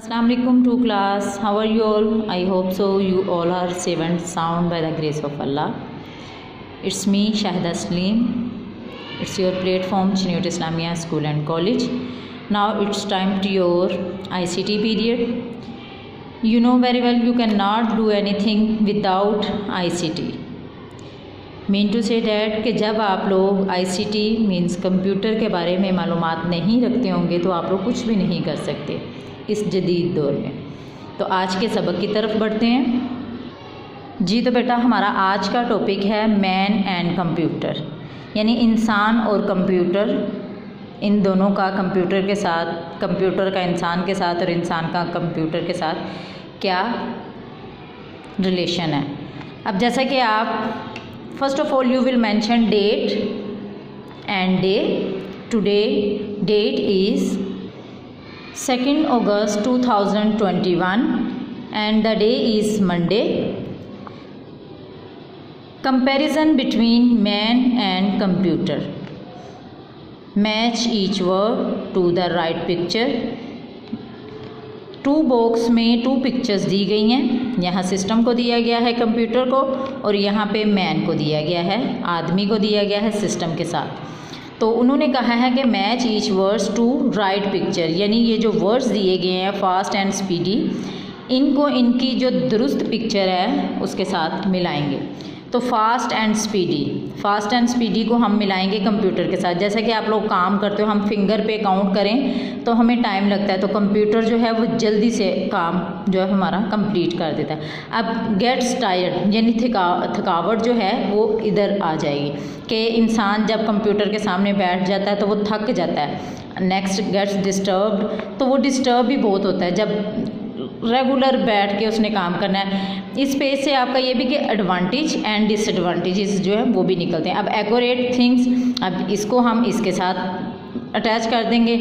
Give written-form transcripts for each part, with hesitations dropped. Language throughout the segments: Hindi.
Assalamu alaikum to class. How are you all? I hope so. You all are safe and sound by the grace of Allah. It's me, Shahida Salim. It's your platform, Chiniyat Islamia School and College. Now it's time to your ICT period. You know very well you cannot do anything without ICT. Mean to say that कि जब आप लोग ICT मीन्स कंप्यूटर के बारे में मालूमात नहीं रखते होंगे तो आप लोग कुछ भी नहीं कर सकते इस जदीद दौर में। तो आज के सबक की तरफ बढ़ते हैं। जी तो बेटा हमारा आज का टॉपिक है मैन एंड कंप्यूटर, यानी इंसान और कंप्यूटर, इन दोनों का कंप्यूटर के साथ, कंप्यूटर का इंसान के साथ और इंसान का कंप्यूटर के साथ क्या रिलेशन है। अब जैसा कि आप first of all you will mention date and day. Today date is 2nd August 2021 and the day is Monday. Comparison between man and computer. Match each word to the right picture. 2 box में 2 पिक्चर्स दी गई हैं। यहाँ सिस्टम को दिया गया है कंप्यूटर को और यहाँ पे मैन को दिया गया है, आदमी को दिया गया है सिस्टम के साथ। तो उन्होंने कहा है कि match each words to right picture, यानी ये जो वर्ड्स दिए गए हैं फास्ट एंड स्पीडी, इनको इनकी जो दुरुस्त पिक्चर है उसके साथ मिलाएंगे। तो फास्ट एंड स्पीडी को हम मिलाएंगे कंप्यूटर के साथ। जैसा कि आप लोग काम करते हो, हम फिंगर पे काउंट करें तो हमें टाइम लगता है, तो कंप्यूटर जो है वो जल्दी से काम जो है हमारा कंप्लीट कर देता है। अब गेट्स टायर्ड यानी थकावट जो है वो इधर आ जाएगी कि इंसान जब कंप्यूटर के सामने बैठ जाता है तो वो थक जाता है। नेक्स्ट गेट्स डिस्टर्ब्ड, तो वो डिस्टर्ब भी बहुत होता है जब रेगुलर बैठ के उसने काम करना है। इस पेज से आपका ये भी कि एडवांटेज एंड डिसएडवांटेजेस जो है वो भी निकलते हैं। अब एक्यूरेट थिंग्स, अब इसको हम इसके साथ अटैच कर देंगे।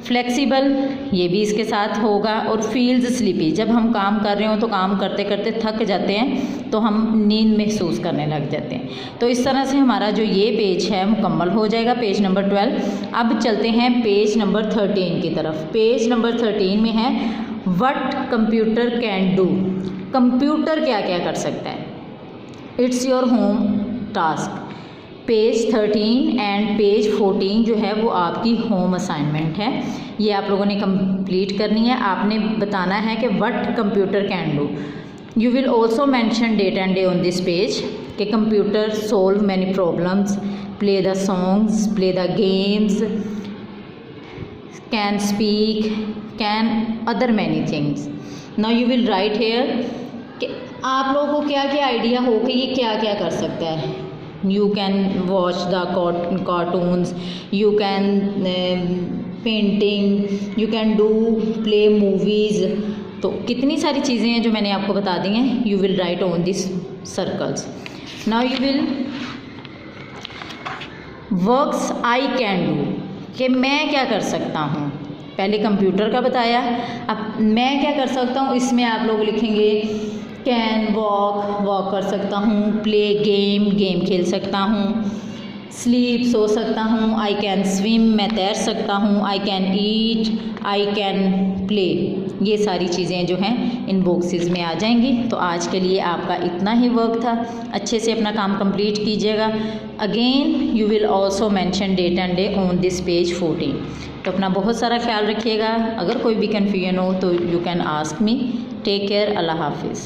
फ्लेक्सिबल, ये भी इसके साथ होगा। और फील्स स्लीपी, जब हम काम कर रहे हो तो काम करते करते थक जाते हैं तो हम नींद महसूस करने लग जाते हैं। तो इस तरह से हमारा जो ये पेज है मुकम्मल हो जाएगा, पेज नंबर 12। अब चलते हैं पेज नंबर 13 की तरफ। पेज नंबर 13 में है what computer can do, computer क्या क्या कर सकता है। It's your home task. Page 13 and page 14 जो है वो आपकी होम असाइनमेंट है, ये आप लोगों ने कंप्लीट करनी है। आपने बताना है कि what computer can do. You will also mention date and day on this page कि computer solve many problems, play the songs, play the games, can speak, can other many things. Now you will write here कि आप लोगों को क्या क्या आइडिया हो कि ये क्या क्या कर सकता है। You can watch the cartoons, you can painting, you can do play movies. तो कितनी सारी चीज़ें हैं जो मैंने आपको बता दी हैं। You will right on this circles. Now you will works I can do, कि मैं क्या कर सकता हूँ। पहले कंप्यूटर का बताया, अब मैं क्या कर सकता हूँ इसमें आप लोग लिखेंगे कैन वॉक कर सकता हूँ, प्ले गेम खेल सकता हूँ, स्लीप सो सकता हूँ, आई कैन स्विम मैं तैर सकता हूँ, I can eat, I can play. ये सारी चीज़ें जो हैं इन बॉक्सेस में आ जाएंगी। तो आज के लिए आपका इतना ही वर्क था, अच्छे से अपना काम कंप्लीट कीजिएगा। Again you will also mention date and day on this page 14। तो अपना बहुत सारा ख्याल रखिएगा। अगर कोई भी कन्फ्यूजन हो तो you can ask me. Take care, Allah हाफिज़।